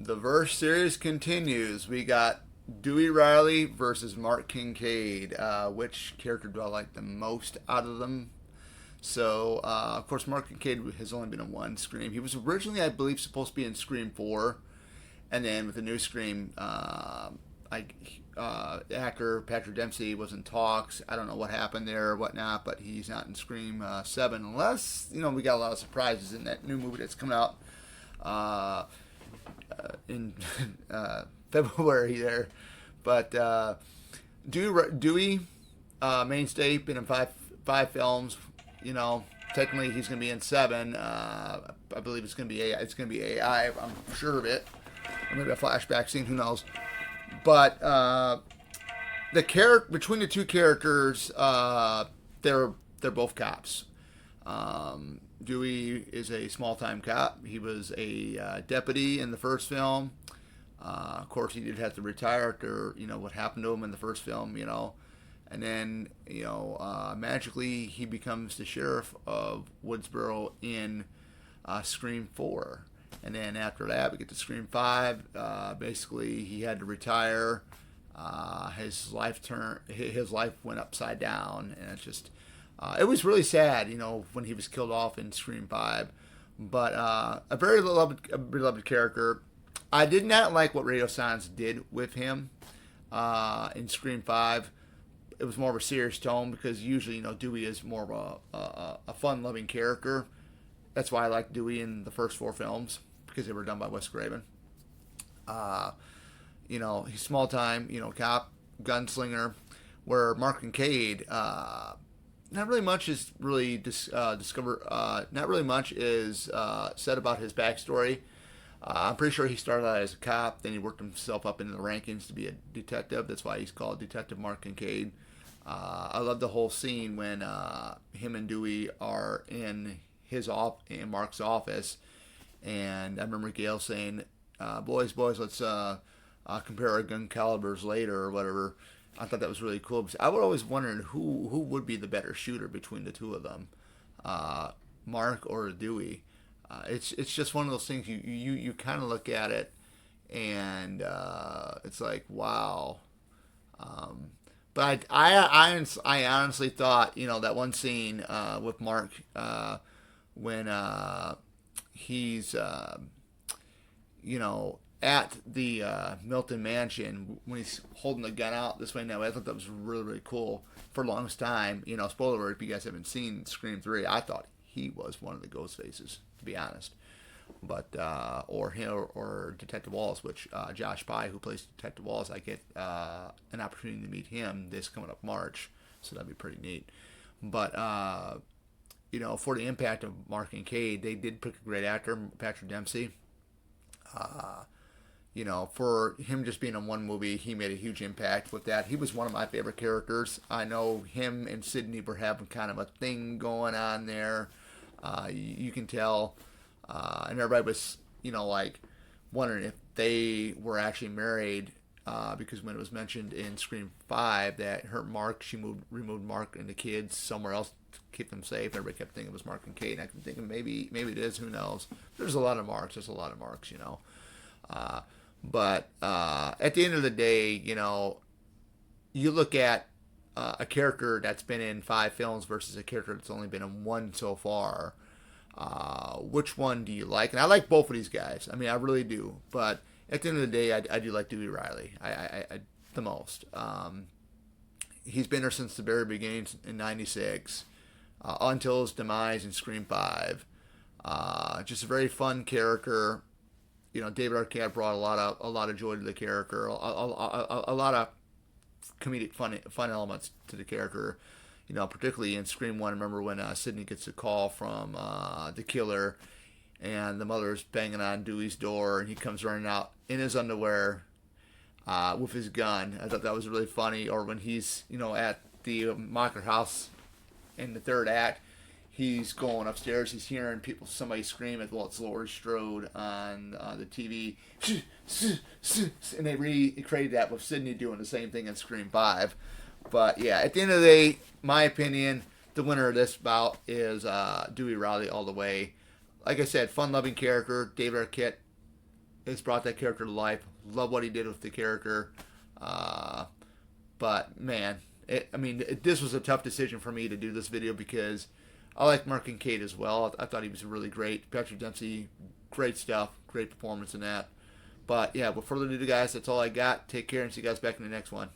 The verse series continues. We got Dewey Riley versus Mark Kincaid. Which character do I like the most out of them? So, of course, Mark Kincaid has only been in one Scream. He was originally, I believe, supposed to be in Scream 4. And then with the new Scream, actor Patrick Dempsey was in talks. I don't know what happened there or whatnot, but he's not in Scream 7. Unless, we got a lot of surprises in that new movie that's coming out in February there. But Dewey, mainstay, been in five films. Technically he's going to be in 7. I believe it's going to be AI. It's going to be AI. I'm sure of it. Or maybe a flashback scene. Who knows? But between the two characters, they're both cops. Dewey is a small time cop. He was a deputy in the first film. Of course, he did have to retire after what happened to him in the first film. And then magically he becomes the sheriff of Woodsboro in Scream 4. And then after that, we get to Scream 5. Basically, he had to retire. His life went upside down, and it's just it was really sad, when he was killed off in Scream 5. But a very beloved character. I did not like what Radio Silence did with him in Scream 5. It was more of a serious tone because usually, Dewey is more of a fun-loving character. That's why I like Dewey in the first 4 films, because they were done by Wes Craven. He's small time, cop, gunslinger, where Mark Kincaid, not really much is really discovered. Not really much is said about his backstory. I'm pretty sure he started out as a cop, then he worked himself up into the rankings to be a detective. That's why he's called Detective Mark Kincaid. I love the whole scene when him and Dewey are in Mark's office, and I remember Gail saying, boys, let's compare our gun calibers later or whatever. I thought that was really cool, because I would always wonder who would be the better shooter between the two of them, Mark or Dewey. It's just one of those things you kind of look at it, and it's like, wow. But I honestly thought, that one scene with Mark when he's at the Milton Mansion, when he's holding the gun out this way and that way. I thought that was really, really cool. For the longest time, spoiler alert, if you guys haven't seen Scream 3, I thought he was one of the ghost faces, to be honest. But or him or Detective Wallace, which Josh Pye, who plays Detective Wallace, I get an opportunity to meet him this coming up March, so that'd be pretty neat. But for the impact of Mark Kincaid, they did pick a great actor, Patrick Dempsey. For him just being in one movie, he made a huge impact with that. He was one of my favorite characters. I know him and Sydney were having kind of a thing going on there. You can tell. And everybody was, wondering if they were actually married, because when it was mentioned in Scream 5 that she removed Mark and the kids somewhere else to keep them safe, everybody kept thinking it was Mark and Kate. And I kept thinking maybe it is, who knows. There's a lot of marks. But at the end of the day, you look at a character that's been in 5 films versus a character that's only been in 1 so far. Which one do you like? And I like both of these guys. I mean, I really do. But at the end of the day, I do like Dewey Riley. I the most. He's been there since the very beginning in '96, until his demise in Scream 5. Just a very fun character. David Arquette brought a lot of joy to the character. A lot of comedic fun elements to the character. Particularly in Scream 1, remember when Sydney gets a call from the killer, and the mother's banging on Dewey's door, and he comes running out in his underwear with his gun. I thought that was really funny. Or when he's, at the Mocker house in the 3rd act, he's going upstairs, he's hearing somebody scream at, it's Laurie Strode on the TV, and they recreated that with Sydney doing the same thing in Scream 5. But yeah, at the end of the day, my opinion, the winner of this bout is Dewey Riley all the way. Like I said, fun-loving character. David Arquette has brought that character to life. Love what he did with the character. Uh, but man, this was a tough decision for me to do this video because I like Mark and Kate as well. I thought he was really great. Patrick Dempsey, great stuff, great performance in that. But yeah, without further ado, guys, that's all I got. Take care and see you guys back in the next one.